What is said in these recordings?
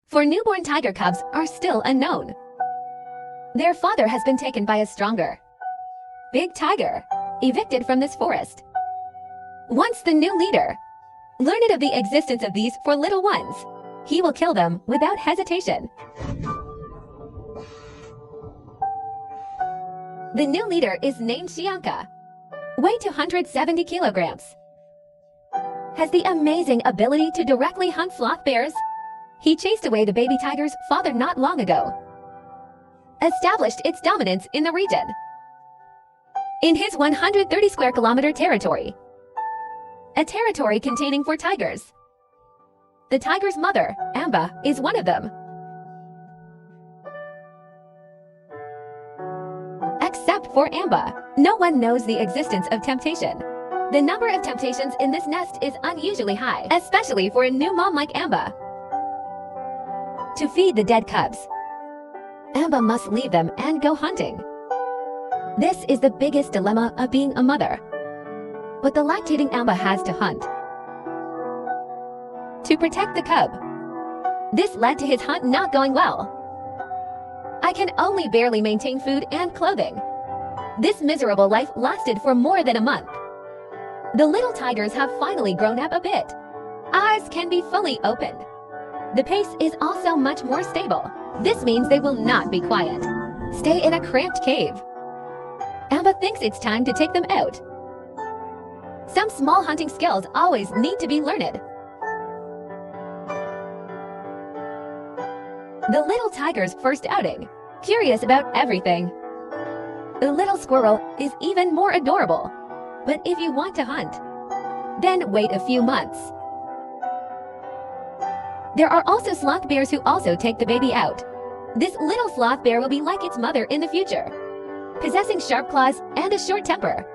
for newborn tiger cubs are still unknown. Their father has been taken by a stronger, big tiger, evicted from this forest. Once the new leader learned of the existence of these four little ones, he will kill them without hesitation. The new leader is named Xianka, weighs 270 kilograms, has the amazing ability to directly hunt sloth bears. He chased away the baby tiger's father not long ago, established its dominance in the region. In his 130 square kilometer territory, a territory containing 4 tigers. The tiger's mother, Amba, is one of them. Except for Amba, no one knows the existence of temptation. The number of temptations in this nest is unusually high, especially for a new mom like Amba. To feed the dead cubs, Amba must leave them and go hunting. This is the biggest dilemma of being a mother. But the lactating Amba has to hunt to protect the cub. This led to his hunt not going well. I can only barely maintain food and clothing. This miserable life lasted for more than a month. The little tigers have finally grown up a bit. Eyes can be fully opened. The pace is also much more stable. This means they will not be quiet. Stay in a cramped cave. Amba thinks it's time to take them out. Some small hunting skills always need to be learned. The little tiger's first outing, curious about everything. The little squirrel is even more adorable. But if you want to hunt, then wait a few months. There are also sloth bears who also take the baby out. This little sloth bear will be like its mother in the future, possessing sharp claws and a short temper.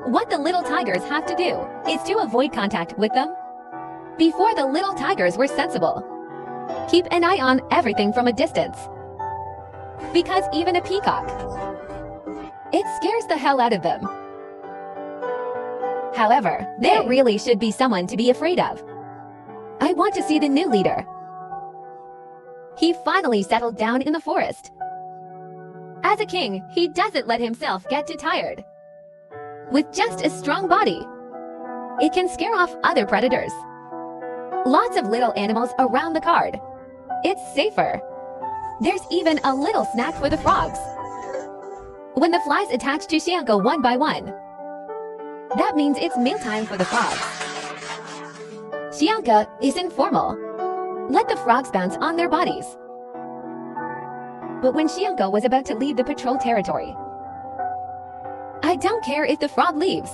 What the little tigers have to do is to avoid contact with them. Before the little tigers were sensible, keep an eye on everything from a distance. Because even a peacock, it scares the hell out of them. However, there really should be someone to be afraid of. I want to see the new leader. He finally settled down in the forest. As a king, he doesn't let himself get too tired. With just a strong body, it can scare off other predators. Lots of little animals around the card. It's safer. There's even a little snack for the frogs. When the flies attach to Xianka one by one, that means it's mealtime for the frogs. Xianka is informal. Let the frogs bounce on their bodies. But when Xianka was about to leave the patrol territory, I don't care if the frog leaves.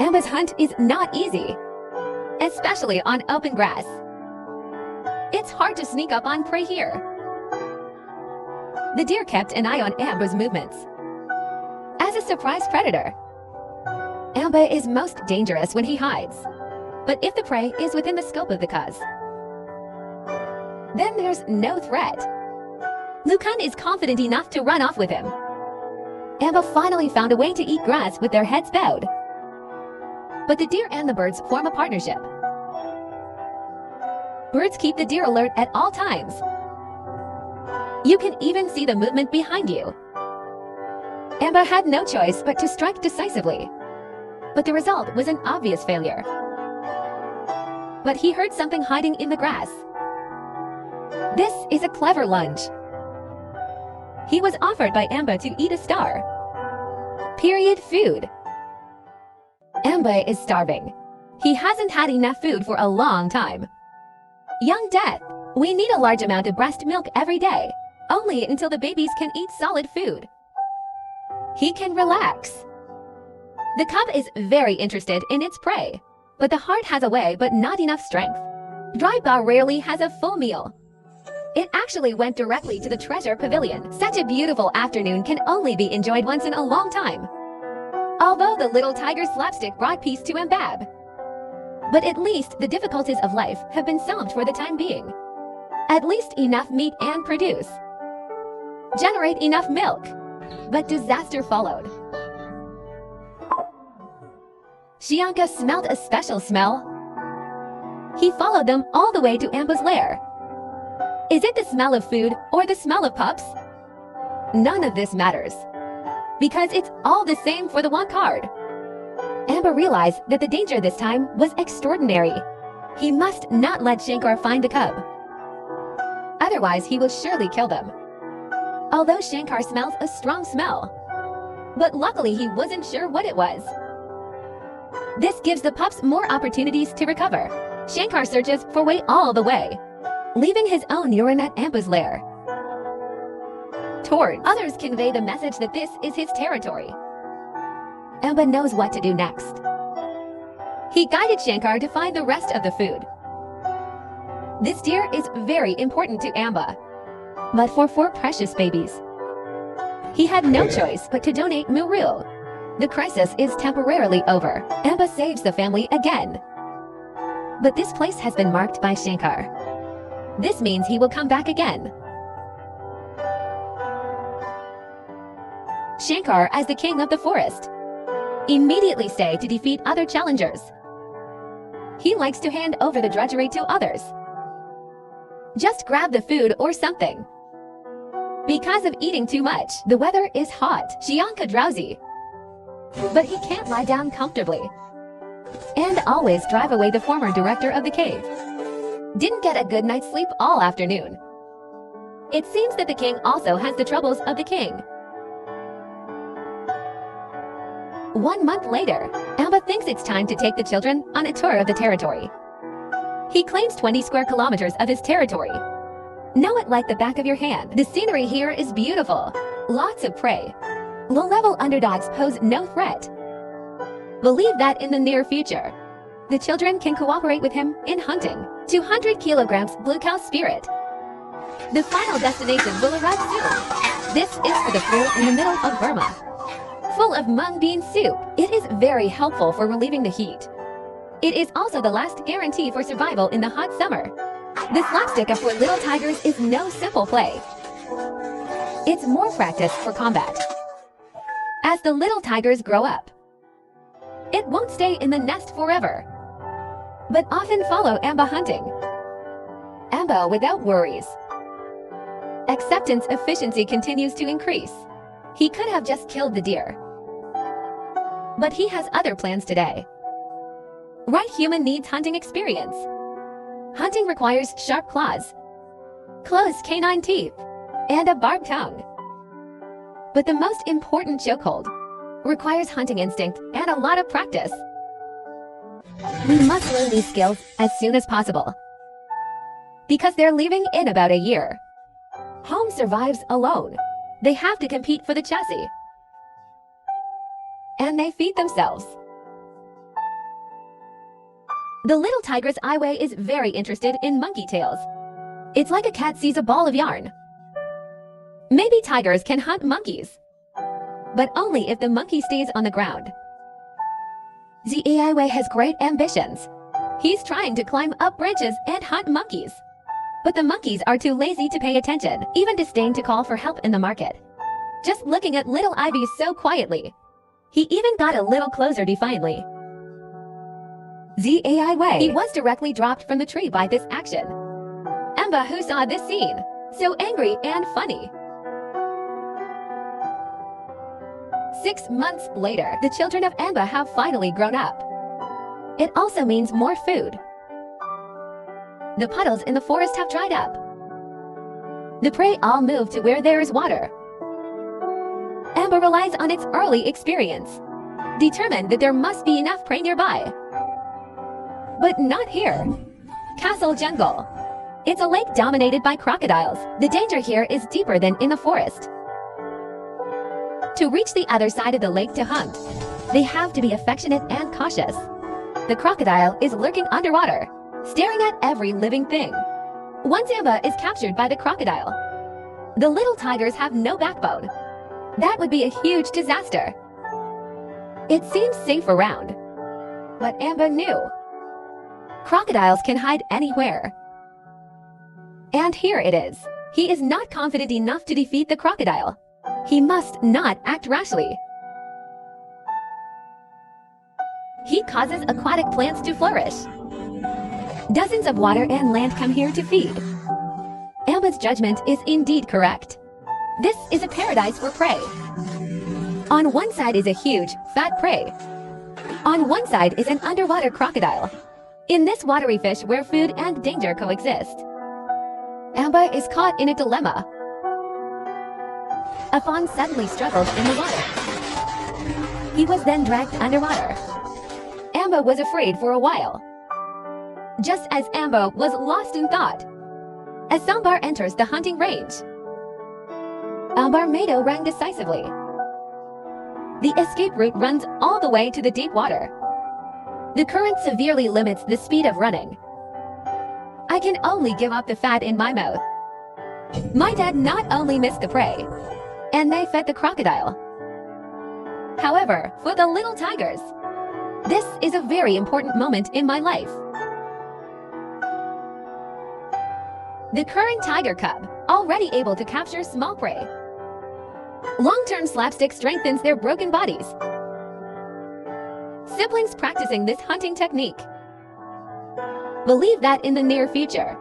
Amba's hunt is not easy, especially on open grass. It's hard to sneak up on prey here. The deer kept an eye on Amba's movements. As a surprise predator, Amba is most dangerous when he hides. But if the prey is within the scope of the cause, then there's no threat. Lucan is confident enough to run off with him. Amba finally found a way to eat grass with their heads bowed. But the deer and the birds form a partnership. Birds keep the deer alert at all times. You can even see the movement behind you. Amba had no choice but to strike decisively. But the result was an obvious failure. But he heard something hiding in the grass. This is a clever lunge. He was offered by Amba to eat a star. Period food. Amba is starving. He hasn't had enough food for a long time. Young Death, we need a large amount of breast milk every day, only until the babies can eat solid food. He can relax. The cub is very interested in its prey, but the heart has a way but not enough strength. Dry Bow rarely has a full meal. It actually went directly to the treasure pavilion. Such a beautiful afternoon can only be enjoyed once in a long time. Although the little tiger's slapstick brought peace to Mbab. But at least the difficulties of life have been solved for the time being. At least enough meat and produce. Generate enough milk. But disaster followed. Xianka smelled a special smell. He followed them all the way to Amba's lair. Is it the smell of food or the smell of pups? None of this matters, because it's all the same for the one card. Amba realized that the danger this time was extraordinary. He must not let Shankar find the cub. Otherwise, he will surely kill them. Although Shankar smells a strong smell. But luckily, he wasn't sure what it was. This gives the pups more opportunities to recover. Shankar searches for way all the way, leaving his own urine at Amba's lair. Others convey the message that this is his territory. Amba knows what to do next. He guided Shankar to find the rest of the food. This deer is very important to Amba, but for 4 precious babies, he had no choice but to donate Muriel. The crisis is temporarily over. Amba saves the family again. But this place has been marked by Shankar. This means he will come back again. Shankar, as the king of the forest, immediately stay to defeat other challengers. He likes to hand over the drudgery to others. Just grab the food or something. Because of eating too much, the weather is hot. Shianka drowsy. But he can't lie down comfortably. And always drive away the former director of the cave. Didn't get a good night's sleep all afternoon. It seems that the king also has the troubles of the king. 1 month later, Amba thinks it's time to take the children on a tour of the territory. He claims 20 square kilometers of his territory. Know it like the back of your hand. The scenery here is beautiful. Lots of prey. Low-level underdogs pose no threat. Believe that in the near future, the children can cooperate with him in hunting. 200 kilograms blue cow spirit. The final destination will arrive soon. This is for the thrill in the middle of Burma. Full of mung bean soup. It is very helpful for relieving the heat. It is also the last guarantee for survival in the hot summer. The slapstick of 4 little tigers is no simple play. It's more practice for combat. As the little tigers grow up, it won't stay in the nest forever, but often follow Amba hunting. Amba without worries. Acceptance efficiency continues to increase. He could have just killed the deer, but he has other plans today. Right human needs hunting experience. Hunting requires sharp claws, close canine teeth, and a barbed tongue. But the most important chokehold requires hunting instinct and a lot of practice. We must learn these skills as soon as possible, because they're leaving in about a year. Home survives alone. They have to compete for the chassis. And they feed themselves. The little tigress Aiwei is very interested in monkey tails. It's like a cat sees a ball of yarn. Maybe tigers can hunt monkeys, but only if the monkey stays on the ground. The Aiwei has great ambitions. He's trying to climb up branches and hunt monkeys. But the monkeys are too lazy to pay attention, even disdain to call for help in the market. Just looking at little Ivy so quietly. He even got a little closer defiantly. Aiwei. He was directly dropped from the tree by this action. Amba, who saw this scene, so angry and funny. 6 months later, the children of Amba have finally grown up. It also means more food. The puddles in the forest have dried up. The prey all move to where there is water. Amba relies on its early experience, determined that there must be enough prey nearby. But not here. Castle Jungle. It's a lake dominated by crocodiles. The danger here is deeper than in the forest. To reach the other side of the lake to hunt, they have to be affectionate and cautious. The crocodile is lurking underwater, staring at every living thing. Once Amba is captured by the crocodile, the little tigers have no backbone. That would be a huge disaster. It seems safe around, but Amba knew. Crocodiles can hide anywhere. And here it is. He is not confident enough to defeat the crocodile. He must not act rashly. He causes aquatic plants to flourish. Dozens of water and land come here to feed. Amba's judgment is indeed correct. This is a paradise for prey. On one side is a huge, fat prey. On one side is an underwater crocodile. In this watery fish where food and danger coexist. Amba is caught in a dilemma. A fawn suddenly struggled in the water. He was then dragged underwater. Amba was afraid for a while. Just as Amba was lost in thought, a sambar enters the hunting range. Ambar Mado ran decisively. The escape route runs all the way to the deep water. The current severely limits the speed of running. I can only give up the fat in my mouth. My dad not only missed the prey, and they fed the crocodile. However, for the little tigers, this is a very important moment in my life. The current tiger cub, already able to capture small prey. Long-term slapstick strengthens their broken bodies. Siblings practicing this hunting technique believe that in the near future,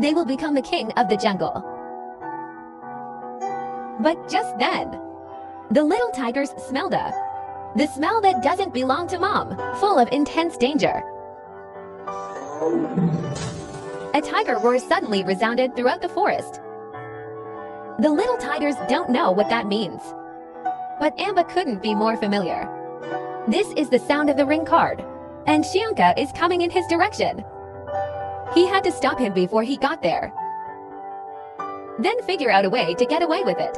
they will become the king of the jungle. But just then, the little tigers smelled the smell that doesn't belong to mom, full of intense danger. A tiger roar suddenly resounded throughout the forest. The little tigers don't know what that means. But Amba couldn't be more familiar. This is the sound of the ring card, and Shianka is coming in his direction. He had to stop him before he got there. Then figure out a way to get away with it.